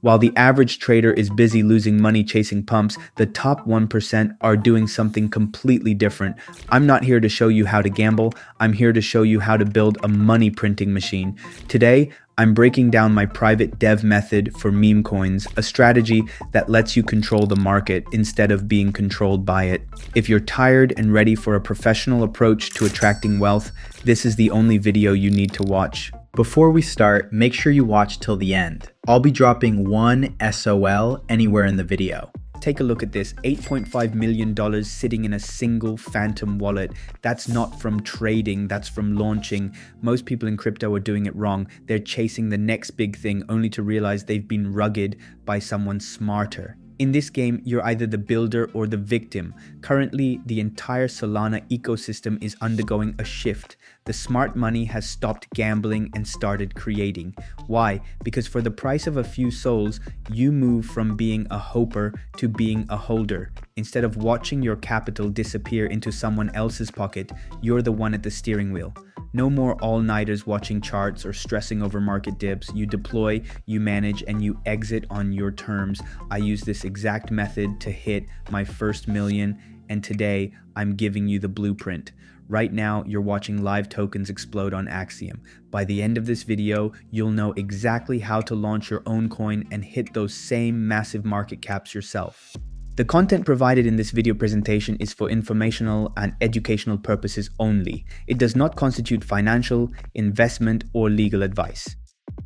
While the average trader is busy losing money chasing pumps, the top 1% are doing something completely different. I'm not here to show you how to gamble, I'm here to show you how to build a money printing machine. Today, I'm breaking down my private dev method for Memecoins, a strategy that lets you control the market instead of being controlled by it. If you're tired and ready for a professional approach to attracting wealth, this is the only video you need to watch. Before we start, make sure you watch till the end. I'll be dropping one SOL anywhere in the video. Take a look at this, $8.5 million sitting in a single phantom wallet. That's not from trading, that's from launching. Most people in crypto are doing it wrong. They're chasing the next big thing only to realize they've been rugged by someone smarter. In this game, you're either the builder or the victim. Currently, the entire Solana ecosystem is undergoing a shift. The smart money has stopped gambling and started creating. Why? Because for the price of a few souls, you move from being a hoper to being a holder. Instead of watching your capital disappear into someone else's pocket, you're the one at the steering wheel. No more all-nighters watching charts or stressing over market dips. You deploy, you manage, and you exit on your terms. I use this exact method to hit my first million, and today I'm giving you the blueprint. Right now, you're watching live tokens explode on Axiom. By the end of this video, you'll know exactly how to launch your own coin and hit those same massive market caps yourself. The content provided in this video presentation is for informational and educational purposes only. It does not constitute financial, investment, or legal advice.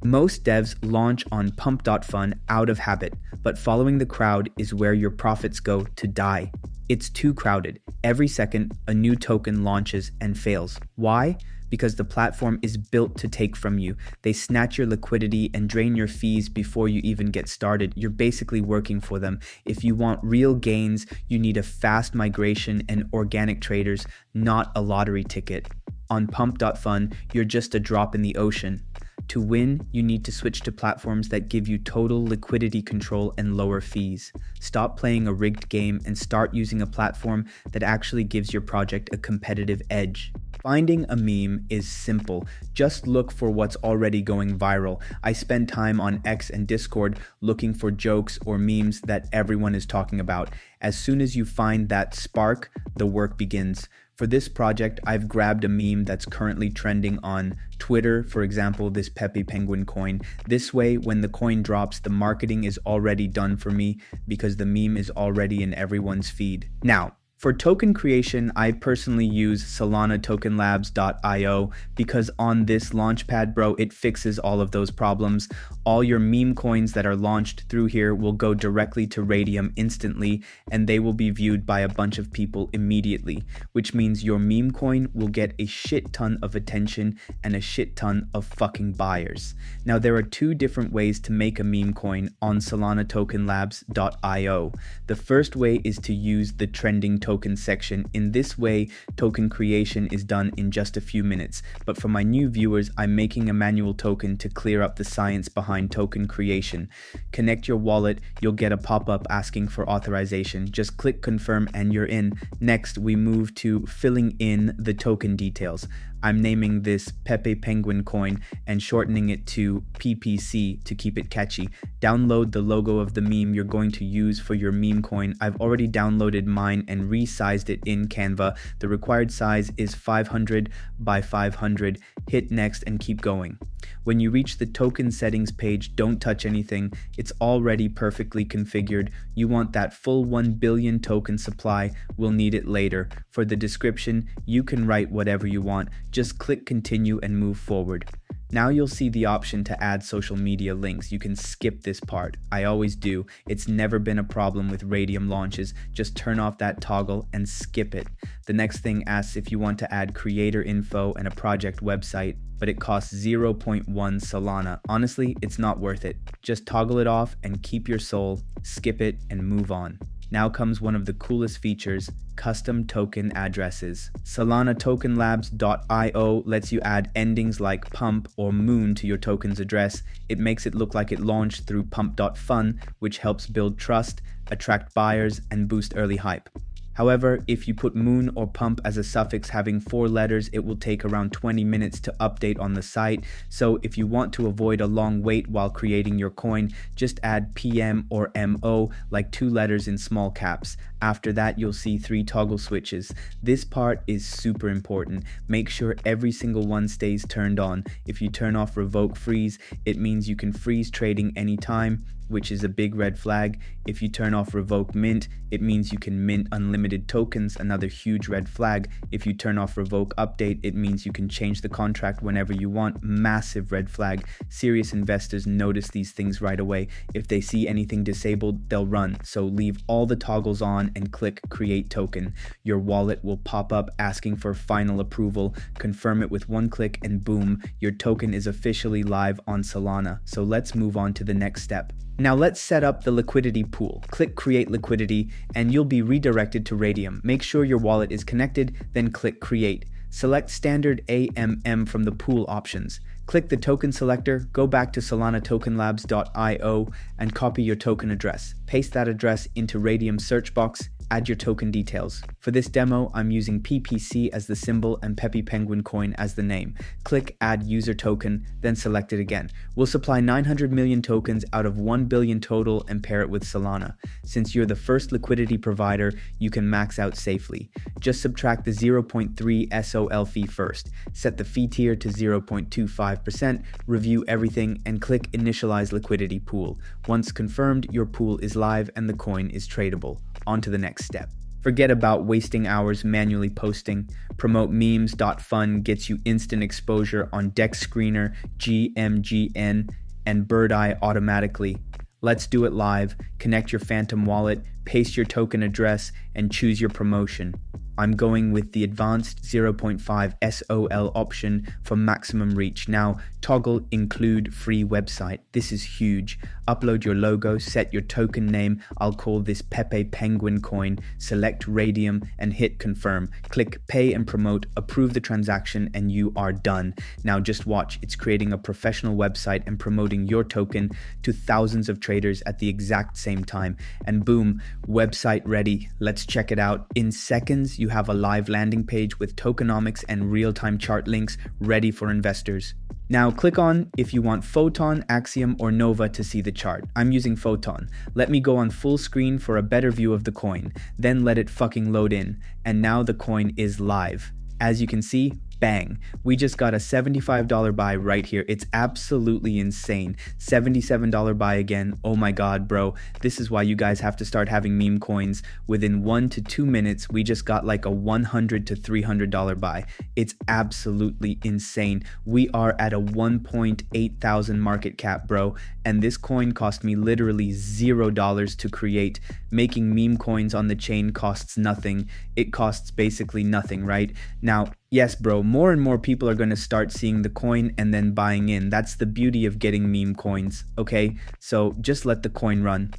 Most devs launch on pump.fun out of habit, but following the crowd is where your profits go to die. It's too crowded. Every second, a new token launches and fails. Why? Because the platform is built to take from you. They snatch your liquidity and drain your fees before you even get started. You're basically working for them. If you want real gains, you need a fast migration and organic traders, not a lottery ticket. On pump.fun, you're just a drop in the ocean. To win, you need to switch to platforms that give you total liquidity control and lower fees. Stop playing a rigged game and start using a platform that actually gives your project a competitive edge. Finding a meme is simple. Just look for what's already going viral. I spend time on X and Discord looking for jokes or memes that everyone is talking about. As soon as you find that spark, the work begins. For this project, I've grabbed a meme that's currently trending on Twitter, for example, this Pepe Penguin coin. This way, when the coin drops, the marketing is already done for me because the meme is already in everyone's feed. Now, for token creation, I personally use solana tokenlabs.io because on this launchpad, bro, it fixes all of those problems. All your meme coins that are launched through here will go directly to Radium instantly, and they will be viewed by a bunch of people immediately, which means your meme coin will get a shit ton of attention and a shit ton of fucking buyers. Now, there are two different ways to make a meme coin on solana tokenlabs.io. The first way is to use the trending token section. In this way, token creation is done in just a few minutes. But for my new viewers, I'm making a manual token to clear up the science behind token creation. Connect your wallet, you'll get a pop-up asking for authorization. Just click confirm and you're in. Next, we move to filling in the token details. I'm naming this Pepe Penguin coin and shortening it to PPC to keep it catchy. Download the logo of the meme you're going to use for your meme coin. I've already downloaded mine and resized it in Canva. The required size is 500 by 500. Hit next and keep going. When you reach the token settings page, don't touch anything. It's already perfectly configured. You want that full 1 billion token supply. We'll need it later. For the description, you can write whatever you want. Just click continue and move forward. Now you'll see the option to add social media links. You can skip this part. I always do. It's never been a problem with Radium launches. Just turn off that toggle and skip it. The next thing asks if you want to add creator info and a project website, but it costs 0.1 Solana. Honestly, it's not worth it. Just toggle it off and keep your soul, skip it, and move on. Now comes one of the coolest features, custom token addresses. Solana tokenlabs.io lets you add endings like pump or moon to your token's address. It makes it look like it launched through pump.fun, which helps build trust, attract buyers, and boost early hype. However, if you put moon or pump as a suffix having 4 letters, it will take around 20 minutes to update on the site. So if you want to avoid a long wait while creating your coin, just add PM or MO, like 2 letters in small caps. After that, you'll see 3 toggle switches. This part is super important. Make sure every single one stays turned on. If you turn off revoke freeze, it means you can freeze trading anytime, which is a big red flag. If you turn off revoke mint, it means you can mint unlimited tokens, another huge red flag. If you turn off revoke update, it means you can change the contract whenever you want, massive red flag. Serious investors notice these things right away. If they see anything disabled, they'll run. So leave all the toggles on and click create token. Your wallet will pop up asking for final approval. Confirm it with one click and boom, your token is officially live on Solana. So let's move on to the next step. Now let's set up the liquidity pool. Click create liquidity and you'll be redirected to Raydium. Make sure your wallet is connected, then click create. Select standard AMM from the pool options. Click the token selector, go back to solanatokenlabs.io and copy your token address. Paste that address into Raydium search box. Add your token details. For this demo, I'm using PPC as the symbol and Pepe Penguin Coin as the name. Click add user token, then select it again. We'll supply 900 million tokens out of 1 billion total and pair it with Solana. Since you're the first liquidity provider, you can max out safely. Just subtract the 0.3 SOL fee first. Set the fee tier to 0.25%, review everything, and click initialize liquidity pool. Once confirmed, your pool is live and the coin is tradable. On to the next step. Forget about wasting hours manually posting. Promote memes.fun gets you instant exposure on Dex Screener, GMGN, and Bird Eye automatically. Let's do it live. Connect your Phantom wallet, paste your token address, and choose your promotion. I'm going with the advanced 0.5 SOL option for maximum reach. Now, toggle include free website. This is huge. Upload your logo, set your token name. I'll call this Pepe Penguin Coin. Select Raydium and hit confirm. Click pay and promote, approve the transaction, and you are done. Now just watch. It's creating a professional website and promoting your token to thousands of traders at the exact same time. And boom, website ready. Let's check it out. In seconds, you have a live landing page with tokenomics and real-time chart links ready for investors. Now click on if you want Photon, Axiom, or Nova to see the chart. I'm using Photon. Let me go on full screen for a better view of the coin. Then let it fucking load in. And now the coin is live. As you can see, bang, we just got a $75 buy right here. It's absolutely insane. $77 buy again. Oh my god, bro. This is why you guys have to start having meme coins. Within 1 to 2 minutes, we just got like a $100 to $300 buy. It's absolutely insane. We are at a 1.8 thousand market cap, bro. And this coin cost me literally $0 to create. Making meme coins on the chain costs nothing. It costs basically nothing, right? Now, yes, bro, more and more people are going to start seeing the coin and then buying in. That's the beauty of getting meme coins, okay? So just let the coin run.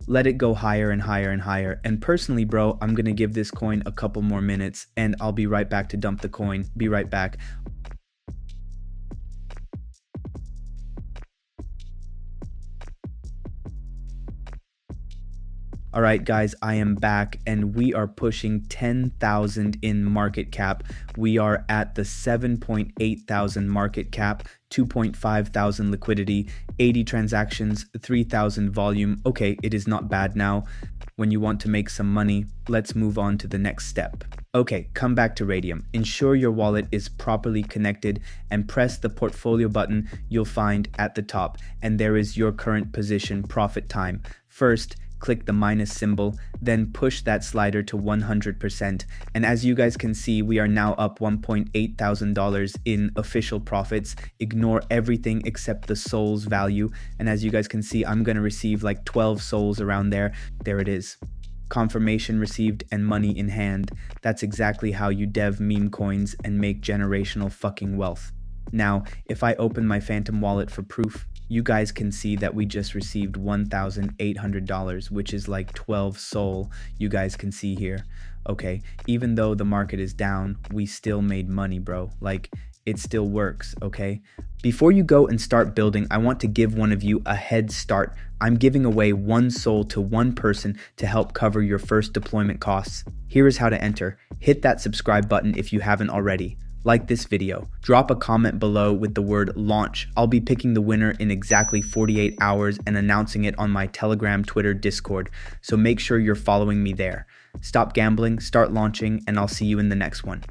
Let it go higher and higher and higher. And personally, bro, I'm going to give this coin a couple more minutes and I'll be right back to dump the coin. Be right back. All right, guys, I am back and we are pushing 10,000 in market cap. We are at the 7.8 thousand market cap, 2.5 thousand liquidity, 80 transactions, 3,000 volume. Okay, it is not bad now. When you want to make some money, let's move on to the next step. Okay, come back to Raydium. Ensure your wallet is properly connected and press the portfolio button you'll find at the top. And there is your current position profit time. First, click the minus symbol, then push that slider to 100%. And as you guys can see, we are now up $1.8 thousand in official profits. Ignore everything except the souls value. And as you guys can see, I'm gonna receive like 12 souls around there. There it is. Confirmation received and money in hand. That's exactly how you dev meme coins and make generational fucking wealth. Now, if I open my Phantom wallet for proof, you guys can see that we just received $1,800, which is like 12 SOL. You guys can see here. Okay, even though the market is down, we still made money, bro. Like, it still works, okay? Before you go and start building, I want to give one of you a head start. I'm giving away 1 SOL to 1 person to help cover your first deployment costs. Here is how to enter. Hit that subscribe button if you haven't already. Like this video. Drop a comment below with the word launch. I'll be picking the winner in exactly 48 hours and announcing it on my Telegram, Twitter, Discord. So make sure you're following me there. Stop gambling, start launching, and I'll see you in the next one.